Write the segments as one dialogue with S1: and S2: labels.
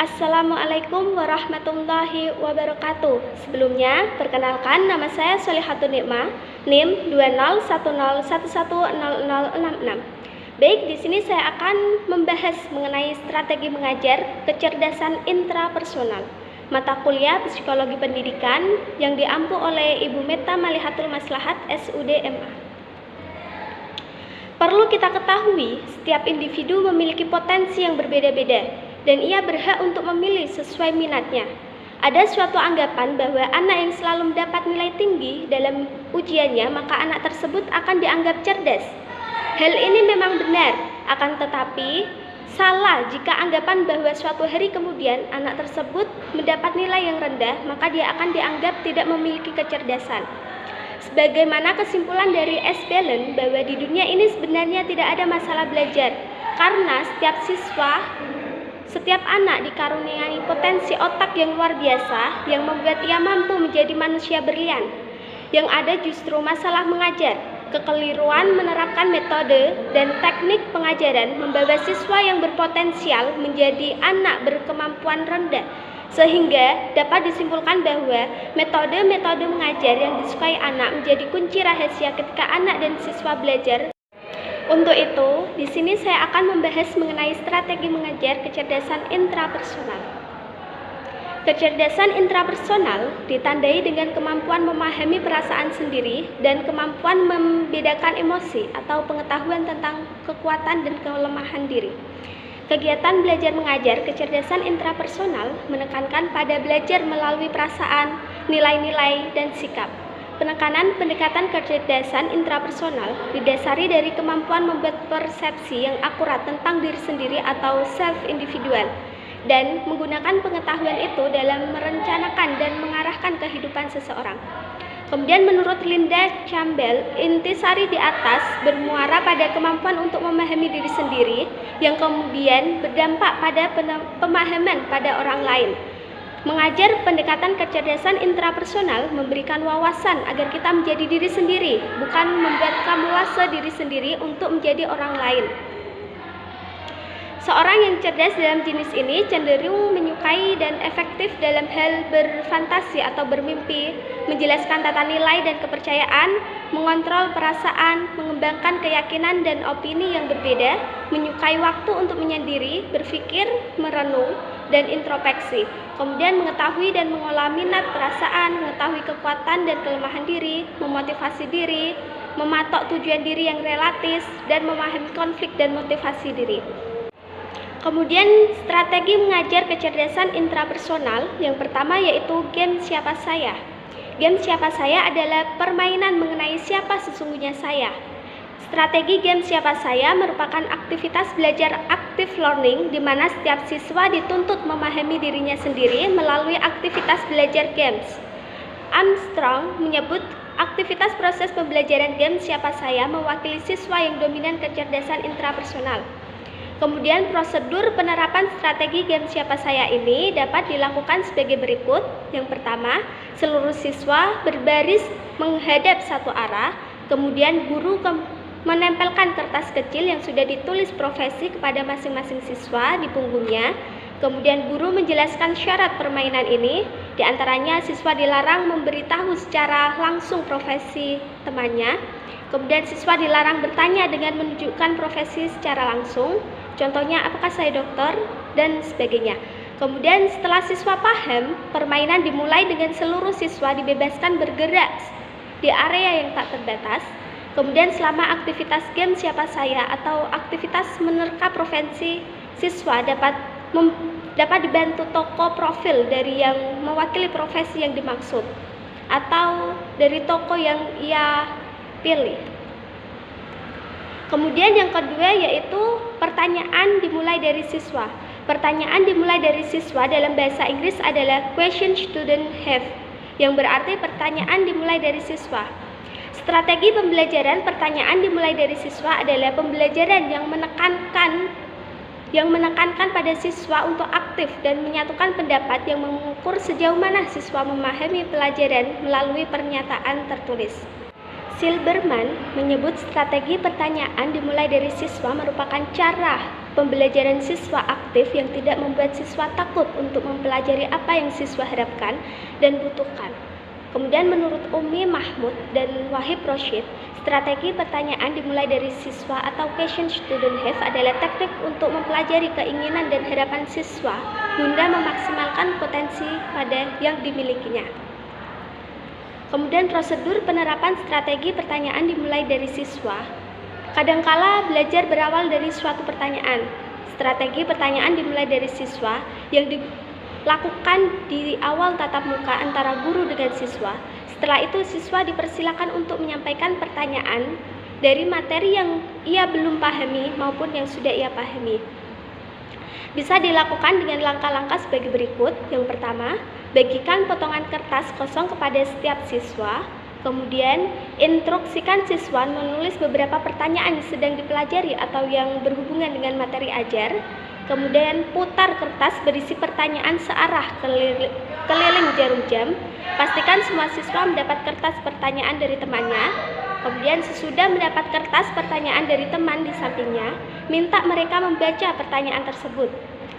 S1: Assalamualaikum warahmatullahi wabarakatuh. Sebelumnya, perkenalkan nama saya Solihatun Nikmah, NIM 20101100066. Baik, di sini saya akan membahas mengenai strategi mengajar kecerdasan intrapersonal, mata kuliah Psikologi Pendidikan yang diampu oleh Ibu Meta Malihatul Maslahat SUD MA. Perlu kita ketahui, setiap individu memiliki potensi yang berbeda-beda, dan ia berhak untuk memilih sesuai minatnya. Ada suatu anggapan bahwa anak yang selalu mendapat nilai tinggi dalam ujiannya, maka anak tersebut akan dianggap cerdas. Hal ini memang benar, akan tetapi salah jika anggapan bahwa suatu hari kemudian anak tersebut mendapat nilai yang rendah, maka dia akan dianggap tidak memiliki kecerdasan. Sebagaimana kesimpulan dari S. Belen bahwa di dunia ini sebenarnya tidak ada masalah belajar, karena setiap anak dikaruniai potensi otak yang luar biasa yang membuat ia mampu menjadi manusia brilian. Yang ada justru masalah mengajar, kekeliruan menerapkan metode dan teknik pengajaran membawa siswa yang berpotensial menjadi anak berkemampuan rendah, sehingga dapat disimpulkan bahwa metode-metode mengajar yang disukai anak menjadi kunci rahasia ketika anak dan siswa belajar. Untuk itu, di sini saya akan membahas mengenai strategi mengajar kecerdasan intrapersonal. Kecerdasan intrapersonal ditandai dengan kemampuan memahami perasaan sendiri dan kemampuan membedakan emosi atau pengetahuan tentang kekuatan dan kelemahan diri. Kegiatan belajar mengajar kecerdasan intrapersonal menekankan pada belajar melalui perasaan, nilai-nilai, dan sikap. Penekanan pendekatan kecerdasan intrapersonal didasari dari kemampuan membuat persepsi yang akurat tentang diri sendiri atau self-individual, dan menggunakan pengetahuan itu dalam merencanakan dan mengarahkan kehidupan seseorang. Kemudian menurut Linda Campbell, intisari di atas bermuara pada kemampuan untuk memahami diri sendiri yang kemudian berdampak pada pemahaman pada orang lain. Mengajar pendekatan kecerdasan intrapersonal memberikan wawasan agar kita menjadi diri sendiri, bukan membuat kamuflase diri sendiri untuk menjadi orang lain. Seorang yang cerdas dalam jenis ini cenderung menyukai dan efektif dalam hal berfantasi atau bermimpi, menjelaskan tata nilai dan kepercayaan, mengontrol perasaan, mengembangkan keyakinan dan opini yang berbeda, menyukai waktu untuk menyendiri, berpikir, merenung, dan introspeksi. Kemudian mengetahui dan mengolah minat perasaan, mengetahui kekuatan dan kelemahan diri, memotivasi diri, mematok tujuan diri yang relatif, dan memahami konflik dan motivasi diri. Kemudian strategi mengajar kecerdasan intrapersonal yang pertama yaitu game siapa saya. Game siapa saya adalah permainan mengenai siapa sesungguhnya saya. Strategi game siapa saya merupakan aktivitas belajar active learning di mana setiap siswa dituntut memahami dirinya sendiri melalui aktivitas belajar games. Armstrong menyebut aktivitas proses pembelajaran game siapa saya mewakili siswa yang dominan kecerdasan intrapersonal. Kemudian prosedur penerapan strategi game siapa saya ini dapat dilakukan sebagai berikut. Yang pertama, seluruh siswa berbaris menghadap satu arah, kemudian guru menempelkan kertas kecil yang sudah ditulis profesi kepada masing-masing siswa di punggungnya. Kemudian guru menjelaskan syarat permainan ini, diantaranya siswa dilarang memberitahu secara langsung profesi temannya. Kemudian siswa dilarang bertanya dengan menunjukkan profesi secara langsung. Contohnya, apakah saya dokter? Dan sebagainya. Kemudian setelah siswa paham, permainan dimulai dengan seluruh siswa dibebaskan bergerak di area yang tak terbatas. Kemudian selama aktivitas game siapa saya atau aktivitas menerka profesi, siswa dapat dibantu tokoh profil dari yang mewakili profesi yang dimaksud atau dari tokoh yang ia pilih. Kemudian yang kedua yaitu pertanyaan dimulai dari siswa. Pertanyaan dimulai dari siswa dalam bahasa Inggris adalah question student have, yang berarti pertanyaan dimulai dari siswa. Strategi pembelajaran pertanyaan dimulai dari siswa adalah pembelajaran yang menekankan pada siswa untuk aktif dan menyatukan pendapat yang mengukur sejauh mana siswa memahami pelajaran melalui pernyataan tertulis. Silberman menyebut strategi pertanyaan dimulai dari siswa merupakan cara pembelajaran siswa aktif yang tidak membuat siswa takut untuk mempelajari apa yang siswa harapkan dan butuhkan. Kemudian menurut Umi Mahmud dan Wahib Roshid, strategi pertanyaan dimulai dari siswa atau question student have adalah teknik untuk mempelajari keinginan dan harapan siswa guna memaksimalkan potensi pada yang dimilikinya. Kemudian prosedur penerapan strategi pertanyaan dimulai dari siswa. Kadangkala belajar berawal dari suatu pertanyaan. Strategi pertanyaan dimulai dari siswa yang dilakukan di awal tatap muka antara guru dengan siswa. Setelah itu siswa dipersilakan untuk menyampaikan pertanyaan dari materi yang ia belum pahami maupun yang sudah ia pahami. Bisa dilakukan dengan langkah-langkah sebagai berikut. Yang pertama, bagikan potongan kertas kosong kepada setiap siswa. Kemudian, instruksikan siswa menulis beberapa pertanyaan yang sedang dipelajari atau yang berhubungan dengan materi ajar. Kemudian, putar kertas berisi pertanyaan searah keliling jarum jam. Pastikan semua siswa mendapat kertas pertanyaan dari temannya. Kemudian, sesudah mendapat kertas pertanyaan dari teman di sampingnya, minta mereka membaca pertanyaan tersebut.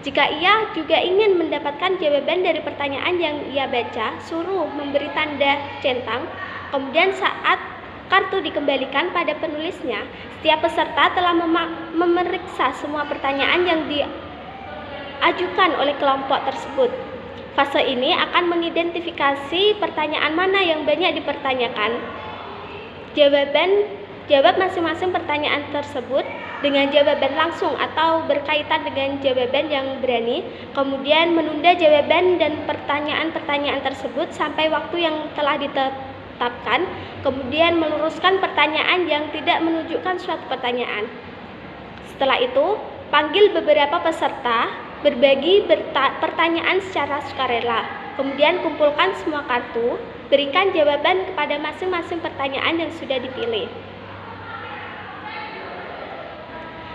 S1: Jika ia juga ingin mendapatkan jawaban dari pertanyaan yang ia baca, suruh memberi tanda centang. Kemudian saat kartu dikembalikan pada penulisnya, setiap peserta telah memeriksa semua pertanyaan yang diajukan oleh kelompok tersebut. Fase ini akan mengidentifikasi pertanyaan mana yang banyak dipertanyakan. Jawab masing-masing pertanyaan tersebut dengan jawaban langsung atau berkaitan dengan jawaban yang berani. Kemudian menunda jawaban dan pertanyaan-pertanyaan tersebut sampai waktu yang telah ditetapkan. Kemudian meluruskan pertanyaan yang tidak menunjukkan suatu pertanyaan. Setelah itu, panggil beberapa peserta, berbagi pertanyaan secara sukarela. Kemudian kumpulkan semua kartu, berikan jawaban kepada masing-masing pertanyaan yang sudah dipilih.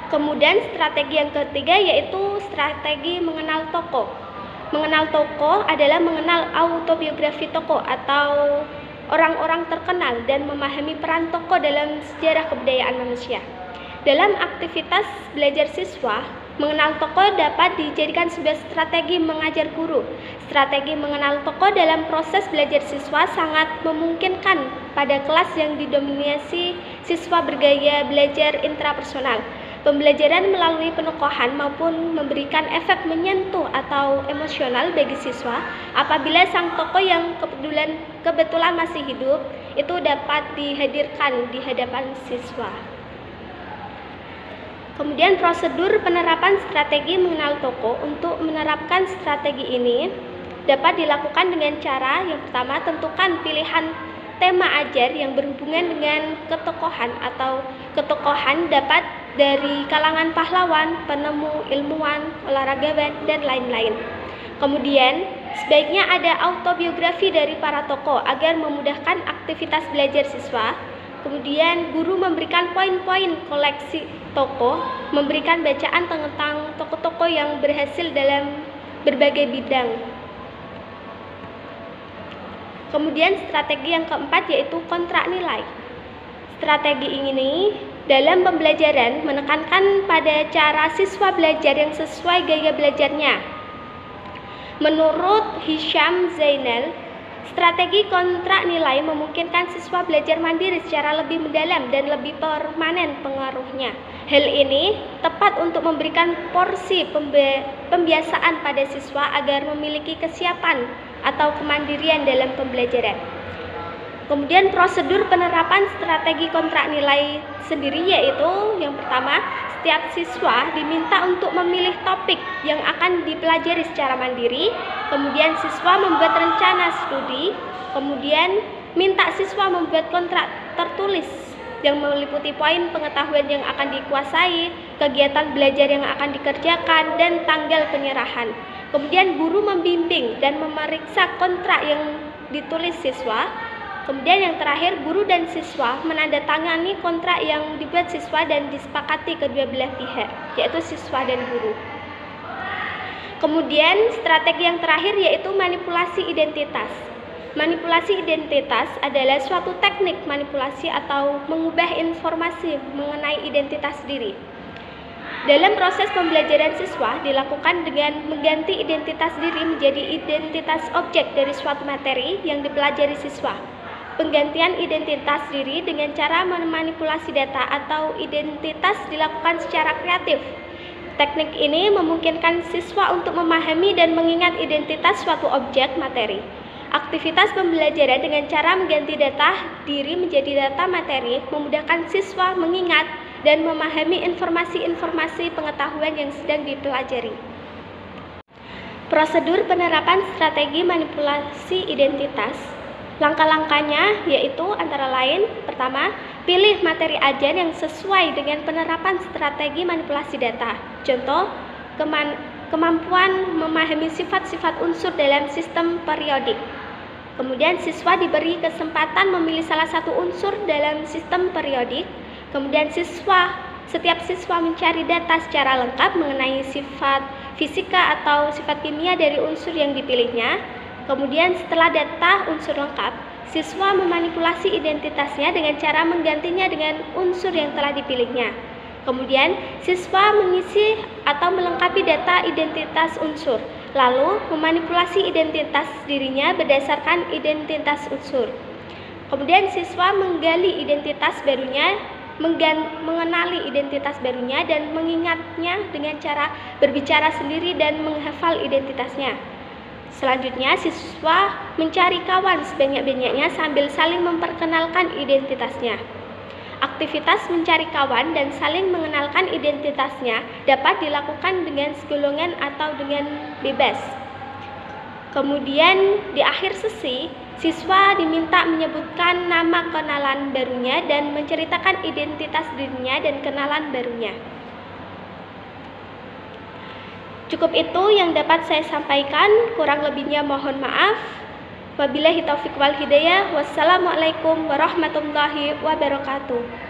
S1: Kemudian strategi yang ketiga yaitu strategi mengenal tokoh. Mengenal tokoh adalah mengenal autobiografi tokoh atau orang-orang terkenal dan memahami peran tokoh dalam sejarah kebudayaan manusia. Dalam aktivitas belajar siswa, mengenal tokoh dapat dijadikan sebuah strategi mengajar guru. Strategi mengenal tokoh dalam proses belajar siswa sangat memungkinkan pada kelas yang didominasi siswa bergaya belajar intrapersonal. Pembelajaran melalui penokohan maupun memberikan efek menyentuh atau emosional bagi siswa apabila sang tokoh yang kebetulan masih hidup itu dapat dihadirkan di hadapan siswa. Kemudian prosedur penerapan strategi mengenal tokoh. Untuk menerapkan strategi ini dapat dilakukan dengan cara yang pertama, tentukan pilihan tema ajar yang berhubungan dengan ketokohan atau ketokohan dapat dari kalangan pahlawan, penemu, ilmuwan, olahragawan, dan lain-lain. Kemudian, sebaiknya ada autobiografi dari para tokoh agar memudahkan aktivitas belajar siswa. Kemudian, guru memberikan poin-poin koleksi tokoh, memberikan bacaan tentang tokoh-tokoh yang berhasil dalam berbagai bidang. Kemudian, strategi yang keempat yaitu kontrak nilai. Strategi ini dalam pembelajaran menekankan pada cara siswa belajar yang sesuai gaya belajarnya. Menurut Hisham Zainal, strategi kontrak nilai memungkinkan siswa belajar mandiri secara lebih mendalam dan lebih permanen pengaruhnya. Hal ini tepat untuk memberikan porsi pembiasaan pada siswa agar memiliki kesiapan atau kemandirian dalam pembelajaran. Kemudian prosedur penerapan strategi kontrak nilai sendiri yaitu yang pertama, setiap siswa diminta untuk memilih topik yang akan dipelajari secara mandiri. Kemudian siswa membuat rencana studi. Kemudian minta siswa membuat kontrak tertulis yang meliputi poin pengetahuan yang akan dikuasai, kegiatan belajar yang akan dikerjakan, dan tanggal penyerahan. Kemudian guru membimbing dan memeriksa kontrak yang ditulis siswa. Kemudian yang terakhir, guru dan siswa menandatangani kontrak yang dibuat siswa dan disepakati kedua belah pihak, yaitu siswa dan guru. Kemudian strategi yang terakhir yaitu manipulasi identitas. Manipulasi identitas adalah suatu teknik manipulasi atau mengubah informasi mengenai identitas diri. Dalam proses pembelajaran siswa dilakukan dengan mengganti identitas diri menjadi identitas objek dari suatu materi yang dipelajari siswa. Penggantian identitas diri dengan cara memanipulasi data atau identitas dilakukan secara kreatif. Teknik ini memungkinkan siswa untuk memahami dan mengingat identitas suatu objek materi. Aktivitas pembelajaran dengan cara mengganti data diri menjadi data materi memudahkan siswa mengingat dan memahami informasi-informasi pengetahuan yang sedang dipelajari. Prosedur penerapan strategi manipulasi identitas. Langkah-langkahnya yaitu antara lain, pertama, pilih materi ajar yang sesuai dengan penerapan strategi manipulasi data. Contoh, kemampuan memahami sifat-sifat unsur dalam sistem periodik. Kemudian siswa diberi kesempatan memilih salah satu unsur dalam sistem periodik. Kemudian setiap siswa mencari data secara lengkap mengenai sifat fisika atau sifat kimia dari unsur yang dipilihnya. Kemudian setelah data unsur lengkap, siswa memanipulasi identitasnya dengan cara menggantinya dengan unsur yang telah dipilihnya. Kemudian siswa mengisi atau melengkapi data identitas unsur, lalu memanipulasi identitas dirinya berdasarkan identitas unsur. Kemudian siswa menggali identitas barunya, mengenali identitas barunya dan mengingatnya dengan cara berbicara sendiri dan menghafal identitasnya. Selanjutnya, siswa mencari kawan sebanyak-banyaknya sambil saling memperkenalkan identitasnya. Aktivitas mencari kawan dan saling mengenalkan identitasnya dapat dilakukan dengan segolongan atau dengan bebas. Kemudian di akhir sesi, siswa diminta menyebutkan nama kenalan barunya dan menceritakan identitas dirinya dan kenalan barunya. Cukup itu yang dapat saya sampaikan, kurang lebihnya mohon maaf. Wabillahi taufiq wal hidayah. Wassalamualaikum warahmatullahi wabarakatuh.